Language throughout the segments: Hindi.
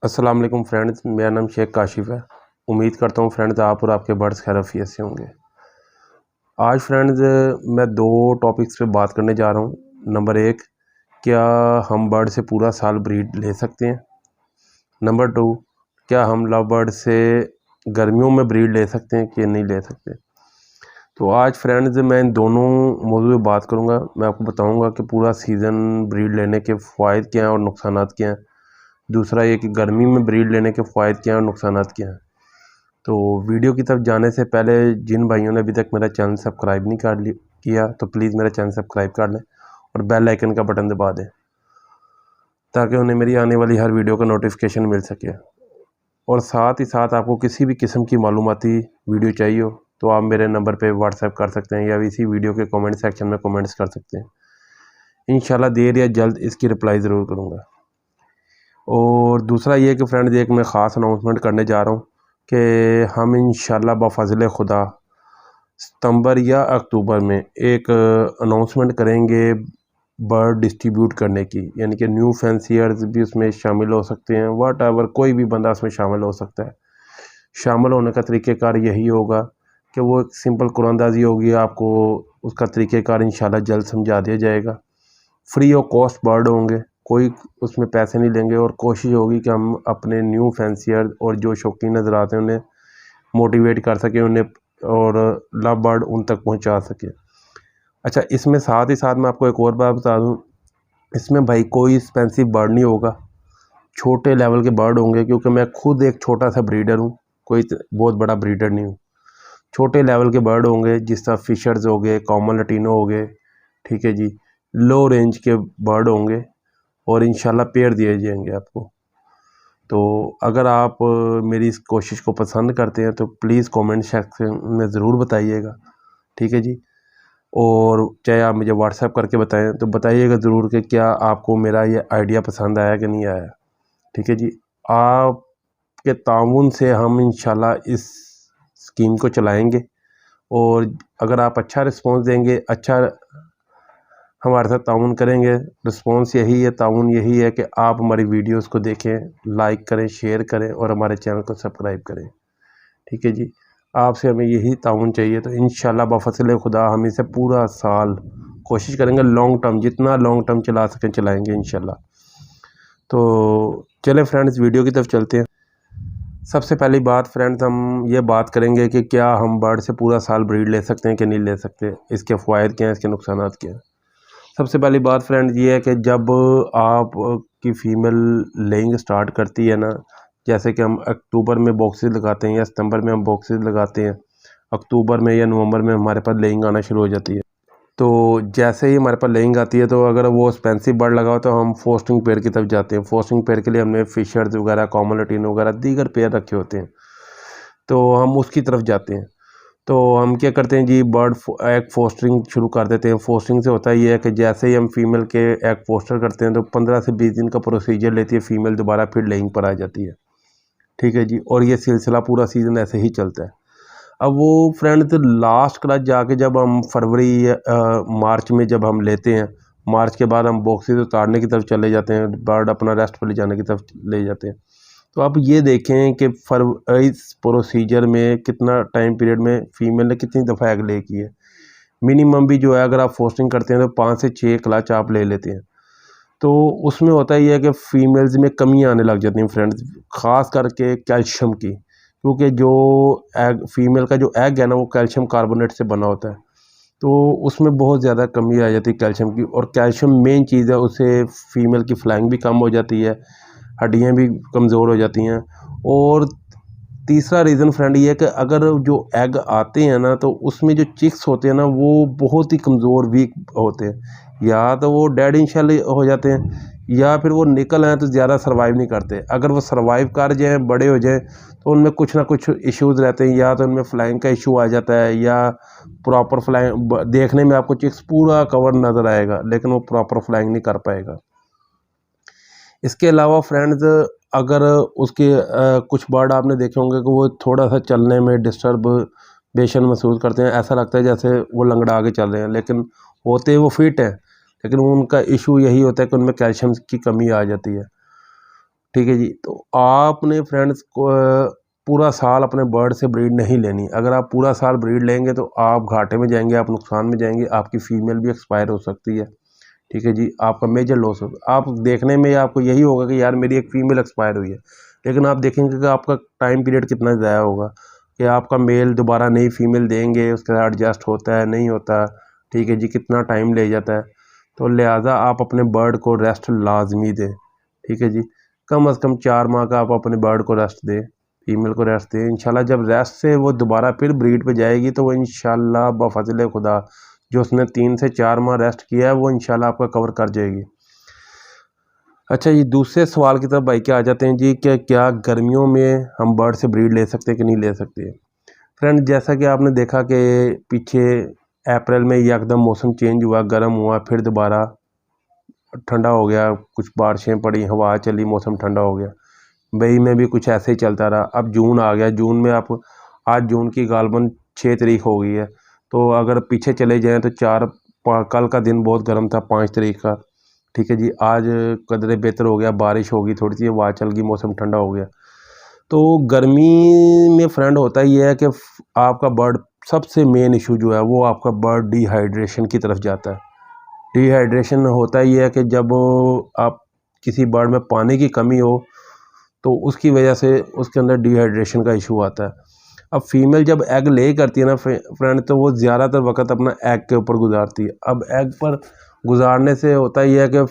अस्सलाम वालेकुम फ्रेंड्स, मेरा नाम शेख काशिफ़ है। उम्मीद करता हूँ फ्रेंड्स आप और आपके बर्ड्स खैरियत से होंगे। आज फ्रेंड्स मैं दो टॉपिक्स पे बात करने जा रहा हूँ। नंबर एक, क्या हम बर्ड से पूरा साल ब्रीड ले सकते हैं। नंबर टू, क्या हम लव बर्ड से गर्मियों में ब्रीड ले सकते हैं कि नहीं ले सकते। तो आज फ्रेंड्स मैं इन दोनों मौजूद पे बात करूँगा। मैं आपको बताऊँगा कि पूरा सीज़न ब्रीड लेने के फ़ायदे क्या हैं और नुकसानात क्या हैं। दूसरा ये कि गर्मी में ब्रीड लेने के फ़ायदे क्या हैं और नुकसानात क्या हैं। तो वीडियो की तरफ जाने से पहले जिन भाइयों ने अभी तक मेरा चैनल सब्सक्राइब नहीं किया तो प्लीज़ मेरा चैनल सब्सक्राइब कर लें और बेल आइकन का बटन दबा दें ताकि उन्हें मेरी आने वाली हर वीडियो का नोटिफिकेशन मिल सके। और साथ ही साथ आपको किसी भी किस्म की मालूमाती वीडियो चाहिए हो तो आप मेरे नंबर पे व्हाट्सएप कर सकते हैं या इसी वीडियो के कमेंट सेक्शन में कमेंट्स कर सकते हैं। इंशाल्लाह देर या जल्द इसकी रिप्लाई ज़रूर करूँगा। और दूसरा ये कि फ्रेंड्स एक मैं ख़ास अनाउंसमेंट करने जा रहा हूँ कि हम इंशाल्लाह बफ़ज़ल खुदा सितंबर या अक्टूबर में एक अनाउंसमेंट करेंगे बर्ड डिस्ट्रीब्यूट करने की, यानी कि न्यू फैंसियर्स भी उसमें शामिल हो सकते हैं। वट एवर कोई भी बंदा उसमें शामिल हो सकता है। शामिल होने का तरीक़ेकार यही होगा कि वो एक सिंपल कुरानंदाज़ी होगी, आपको उसका तरीक़ेकार इंशाल्लाह जल्द समझा दिया जाएगा। फ्री ऑफ कॉस्ट बर्ड होंगे, कोई उसमें पैसे नहीं लेंगे और कोशिश होगी कि हम अपने न्यू फैंसियर और जो शौकीन नज़रात हैं उन्हें मोटिवेट कर सकें, उन्हें और लव बर्ड उन तक पहुंचा सकें। अच्छा, इसमें साथ ही साथ मैं आपको एक और बात बता दूं, इसमें भाई कोई एक्सपेंसिव बर्ड नहीं होगा, छोटे लेवल के बर्ड होंगे क्योंकि मैं खुद एक छोटा सा ब्रीडर हूं, कोई बहुत बड़ा ब्रीडर नहीं हूं। छोटे लेवल के बर्ड होंगे जिस तरह फिशर्स हो गए, कॉमन लटीनो हो गए, ठीक है जी, लो रेंज के बर्ड होंगे और इंशाल्लाह पेयर दिए जाएंगे आपको। तो अगर आप मेरी इस कोशिश को पसंद करते हैं तो प्लीज़ कमेंट सेक्शन में ज़रूर बताइएगा, ठीक है जी। और चाहे आप मुझे व्हाट्सएप करके बताएं तो बताइएगा ज़रूर कि क्या आपको मेरा ये आइडिया पसंद आया कि नहीं आया, ठीक है जी। आपके ताउन से हम इंशाल्लाह इस स्कीम को चलाएंगे और अगर आप अच्छा रिस्पॉन्स देंगे, अच्छा हमारे साथ ताउन करेंगे, रिस्पॉन्स यही है, ताउन यही है कि आप हमारी वीडियोस को देखें, लाइक करें, शेयर करें और हमारे चैनल को सब्सक्राइब करें, ठीक है जी। आपसे हमें यही ताउन चाहिए। तो इंशाल्लाह बफ़ज़ल खुदा हम इसे पूरा साल कोशिश करेंगे, लॉन्ग टर्म जितना लॉन्ग टर्म चला सकें चलाएंगे इंशाल्लाह। तो चलें फ्रेंड्स वीडियो की तरफ चलते हैं। सबसे पहली बात फ्रेंड्स हम ये बात करेंगे कि क्या हम बर्ड से पूरा साल ब्रीड ले सकते हैं कि नहीं ले सकते, इसके फ़ायदे क्या हैं, इसके नुकसानात क्या हैं। सबसे पहली बात फ्रेंड्स ये है कि जब आप की फ़ीमेल लेइंग स्टार्ट करती है ना, जैसे कि हम अक्टूबर में बॉक्सेस लगाते हैं या सितंबर में हम बॉक्सेस लगाते हैं, अक्टूबर में या नवंबर में हमारे पास लेइंग आना शुरू हो जाती है। तो जैसे ही हमारे पास लेइंग आती है तो अगर वो एक्सपेंसिव बर्ड लगा हो तो हम फोस्टिंग पेयर की तरफ जाते हैं। फोस्टिंग पेयर के लिए हमने फिशर्स वगैरह, कॉमन लटीनो वगैरह दीगर पेयर रखे होते हैं, तो हम उसकी तरफ जाते हैं। तो हम क्या करते हैं जी, बर्ड एग फोस्टरिंग शुरू कर देते हैं। फोस्टरिंग से होता ये है कि जैसे ही हम फीमेल के एग फोस्टर करते हैं तो 15 से 20 दिन का प्रोसीजर लेती है फीमेल, दोबारा फिर लेइंग पर आ जाती है, ठीक है जी। और ये सिलसिला पूरा सीज़न ऐसे ही चलता है। अब वो फ्रेंड्स लास्ट क्लास जाके जब हम फरवरी मार्च में जब हम लेते हैं, मार्च के बाद हम बॉक्सेस उतारने की तरफ चले जाते हैं, बर्ड अपना रेस्ट पर ले जाने की तरफ ले जाते हैं। तो आप ये देखें कि इस प्रोसीजर में कितना टाइम पीरियड में फ़ीमेल ने कितनी दफ़ा एग ले की है। मिनिमम भी जो है अगर आप फोस्टिंग करते हैं तो 5 से 6 क्लच आप ले लेते हैं। तो उसमें होता ये है कि फ़ीमेल्स में कमियाँ आने लग जाती हैं फ्रेंड्स, ख़ास करके कैल्शियम की, क्योंकि जो एग फीमेल का जो एग है ना वो कैल्शियम कार्बोनेट से बना होता है, तो उसमें बहुत ज़्यादा कमी आ जाती है कैल्शियम की। और कैल्शियम मेन चीज़ है, उससे फीमेल की फ्लाइंग भी कम हो जाती है, हड्डियाँ भी कमज़ोर हो जाती हैं। और तीसरा रीज़न फ्रेंड ये है कि अगर जो एग आते हैं ना तो उसमें जो चिक्स होते हैं ना वो बहुत ही कमज़ोर वीक होते हैं, या तो वो डेड इंशाल्लाह हो जाते हैं या फिर वो निकल आए तो ज़्यादा सर्वाइव नहीं करते। अगर वो सर्वाइव कर जाएँ, बड़े हो जाएँ, तो उनमें कुछ ना कुछ इश्यूज़ रहते हैं, या तो उनमें फ्लाइंग का इशू आ जाता है या प्रॉपर फ्लाइंग देखने में आपको चिक्स पूरा कवर नज़र आएगा लेकिन वो प्रॉपर फ्लाइंग नहीं कर पाएगा। इसके अलावा फ्रेंड्स अगर उसके कुछ बर्ड आपने देखे होंगे कि वो थोड़ा सा चलने में डिस्टर्बेशन महसूस करते हैं, ऐसा लगता है जैसे वो लंगड़ा के चल रहे हैं, लेकिन होते वो फिट हैं, लेकिन उनका इशू यही होता है कि उनमें कैल्शियम की कमी आ जाती है, ठीक है जी। तो आपने फ्रेंड्स को पूरा साल अपने बर्ड से ब्रीड नहीं लेनी। अगर आप पूरा साल ब्रीड लेंगे तो आप घाटे में जाएंगे, आप नुकसान में जाएंगे, आपकी फ़ीमेल भी एक्सपायर हो सकती है। ठीक है जी, आपका मेजर लॉस होगा। आप देखने में आपको यही होगा कि यार मेरी एक फ़ीमेल एक्सपायर हुई है, लेकिन आप देखेंगे कि आपका टाइम पीरियड कितना ज़ाया होगा कि आपका मेल दोबारा नई फ़ीमेल देंगे, उसके साथ एडजस्ट होता है नहीं होता, ठीक है जी, कितना टाइम ले जाता है। तो लिहाजा आप अपने बर्ड को रेस्ट लाजमी दें। ठीक है जी, कम से कम 4 माह का आप अपने बर्ड को रेस्ट दें, फीमेल को रेस्ट दें। इंशाल्लाह जब रेस्ट से वो दोबारा फिर ब्रीड पे जाएगी तो वो इंशाल्लाह बफज़ल खुदा जो उसने 3 से 4 माह रेस्ट किया है वो इंशाल्लाह आपका कवर कर जाएगी। अच्छा जी, दूसरे सवाल की तरफ भाई क्या आ जाते हैं जी कि क्या गर्मियों में हम बर्ड से ब्रीड ले सकते हैं कि नहीं ले सकते। फ्रेंड, जैसा कि आपने देखा कि पीछे अप्रैल में एकदम मौसम चेंज हुआ, गर्म हुआ, फिर दोबारा ठंडा हो गया, कुछ बारिशें पड़ी, हवा चली, मौसम ठंडा हो गया। मई में भी कुछ ऐसे ही चलता रहा। अब जून आ गया, जून में आप आज जून की गालबन 6 तारीख हो गई है, तो अगर पीछे चले जाएं तो कल का दिन बहुत गर्म था 5 तारीख का। ठीक है जी, आज कदरे बेहतर हो गया, बारिश होगी, थोड़ी सी हवा चल गई, मौसम ठंडा हो गया। तो गर्मी में फ्रेंड होता ही है कि आपका बर्ड सबसे मेन इशू जो है वो आपका बर्ड डिहाइड्रेशन की तरफ जाता है। डिहाइड्रेशन होता ही है कि जब आप किसी बर्ड में पानी की कमी हो तो उसकी वजह से उसके अंदर डिहाइड्रेशन का इशू आता है। अब फीमेल जब एग ले करती है ना फ्रेंड, तो वो ज़्यादातर वक्त अपना एग के ऊपर गुजारती है। अब एग पर गुजारने से होता ही है कि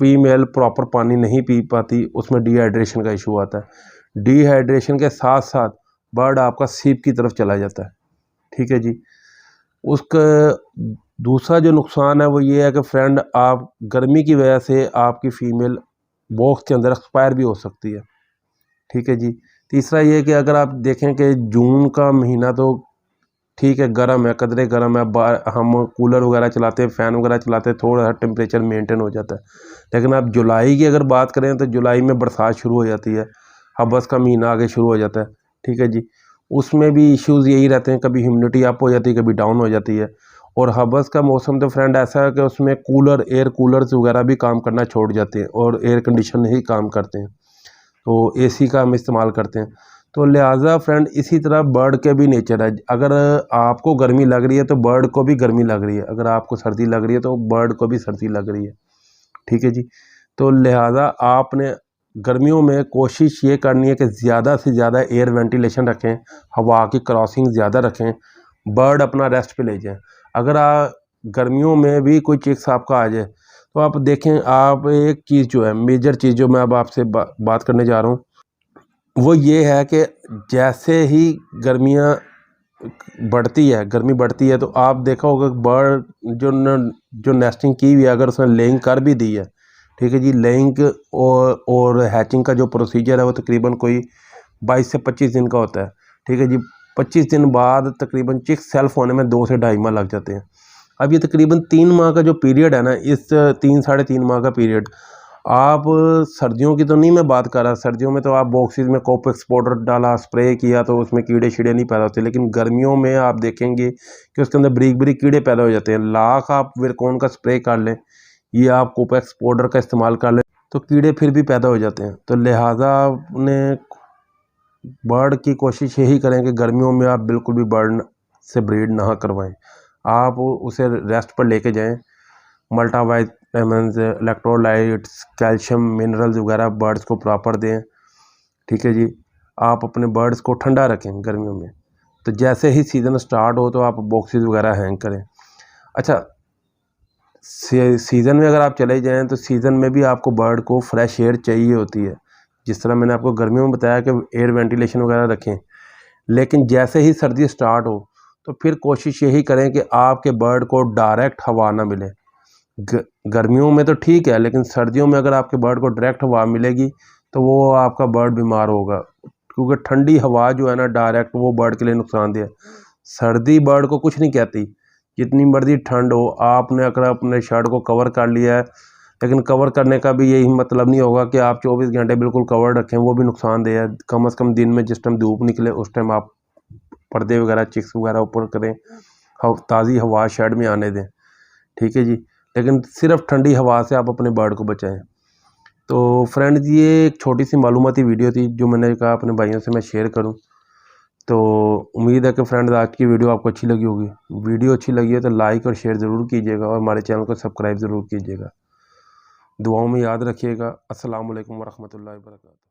फीमेल प्रॉपर पानी नहीं पी पाती, उसमें डिहाइड्रेशन का इशू आता है। डिहाइड्रेशन के साथ साथ बर्ड आपका सीप की तरफ चला जाता है। ठीक है जी, उसका दूसरा जो नुकसान है वो ये है कि फ्रेंड आप गर्मी की वजह से आपकी फ़ीमेल बॉक्स के अंदर एक्सपायर भी हो सकती है। ठीक है जी, तीसरा ये कि अगर आप देखें कि जून का महीना तो ठीक है, गर्म है, कदरे गर्म है, हम कूलर वगैरह चलाते हैं, फ़ैन वगैरह चलाते हैं, थोड़ा सा टेम्परेचर मेंटेन हो जाता है। लेकिन आप जुलाई की अगर बात करें तो जुलाई में बरसात शुरू हो जाती है, हबस का महीना आगे शुरू हो जाता है। ठीक है जी, उसमें भी इश्यूज़ यही रहते हैं, कभी ह्यूमिडिटी अप हो जाती है, कभी डाउन हो जाती है। और हबस का मौसम तो फ्रेंड ऐसा है कि उसमें एयर कूलर्स वगैरह भी काम करना छोड़ जाते हैं और एयर कंडीशन ही काम करते हैं, तो एसी का हम इस्तेमाल करते हैं। तो लिहाजा फ्रेंड इसी तरह बर्ड के भी नेचर है। अगर आपको गर्मी लग रही है तो बर्ड को भी गर्मी लग रही है, अगर आपको सर्दी लग रही है तो बर्ड को भी सर्दी लग रही है। ठीक है जी, तो लिहाजा आपने गर्मियों में कोशिश ये करनी है कि ज़्यादा से ज़्यादा एयर वेंटिलेशन रखें, हवा की क्रॉसिंग ज़्यादा रखें, बर्ड अपना रेस्ट पे ले जाएं। अगर गर्मियों में भी कोई चिक्स आपका आ जाए तो आप देखें, आप एक चीज़ जो है मेजर चीज़ जो मैं अब आपसे बात करने जा रहा हूँ वो ये है कि जैसे ही गर्मियाँ बढ़ती है, गर्मी बढ़ती है, तो आप देखा होगा बर्ड जो नेस्टिंग की हुई है, अगर उसने लेइंग कर भी दी है, ठीक है जी, लेइंग और हैचिंग का जो प्रोसीजर है वो तकरीबन कोई 22 से 25 दिन का होता है। ठीक है जी, 25 दिन बाद तकरीबन चिक्स सेल्फ होने में 2 से ढाई माह लग जाते हैं। अब ये तकरीबन 3 माह का जो पीरियड है ना, इस 3 साढ़े 3 माह का पीरियड, आप सर्दियों की तो नहीं मैं बात कर रहा, सर्दियों में तो आप बॉक्सेस में कोपेक्स पाउडर डाला, स्प्रे किया तो उसमें कीड़े शीड़े नहीं पैदा होते। लेकिन गर्मियों में आप देखेंगे कि उसके अंदर बारीक बारीक कीड़े पैदा हो जाते हैं। लाख आप विरकोन का स्प्रे कर लें या आप कोपेक्स पाउडर का इस्तेमाल कर लें तो कीड़े फिर भी पैदा हो जाते हैं। तो लिहाजा आपने बर्ड की कोशिश यही करें कि गर्मियों में आप बिल्कुल भी बर्ड से ब्रीड ना करवाएं, आप उसे रेस्ट पर लेके जाएं। मल्टीवाइटामिन्स, इलेक्ट्रोलाइट्स, कैल्शियम, मिनरल्स वगैरह बर्ड्स को प्रॉपर दें। ठीक है जी, आप अपने बर्ड्स को ठंडा रखें गर्मियों में। तो जैसे ही सीज़न स्टार्ट हो तो आप बॉक्सेस वगैरह हैंग करें। अच्छा, सीज़न में अगर आप चले जाएं तो सीज़न में भी आपको बर्ड को फ्रेश एयर चाहिए होती है। जिस तरह मैंने आपको गर्मियों में बताया कि एयर वेंटिलेशन वगैरह रखें, लेकिन जैसे ही सर्दी स्टार्ट हो तो फिर कोशिश यही करें कि आपके बर्ड को डायरेक्ट हवा ना मिले। गर्मियों में तो ठीक है, लेकिन सर्दियों में अगर आपके बर्ड को डायरेक्ट हवा मिलेगी तो वो आपका बर्ड बीमार होगा, क्योंकि ठंडी हवा जो है ना डायरेक्ट वो बर्ड के लिए नुकसानदेह है। सर्दी बर्ड को कुछ नहीं कहती, जितनी मर्जी ठंड हो, आपने अगर अपने शर्ट को कवर कर लिया है, लेकिन कवर करने का भी यही मतलब नहीं होगा कि आप 24 घंटे बिल्कुल कवर रखें, वो भी नुकसानदेह है। कम से कम दिन में जिस टाइम धूप निकले उस टाइम आप पर्दे वगैरह, चिक्स वगैरह ऊपर करें, ताज़ी हवा शेड में आने दें। ठीक है जी, लेकिन सिर्फ ठंडी हवा से आप अपने बर्ड को बचाएं। तो फ्रेंड्स ये एक छोटी सी मालूमाती वीडियो थी जो मैंने कहा अपने भाइयों से मैं शेयर करूं। तो उम्मीद है कि फ्रेंड्स आज की वीडियो आपको अच्छी लगी होगी। वीडियो अच्छी लगी है तो लाइक और शेयर ज़रूर कीजिएगा और हमारे चैनल को सब्सक्राइब ज़रूर कीजिएगा। दुआओं में याद रखिएगा। अस्सलाम वालेकुम वरहमतुल्लाहि वबरकातुहू।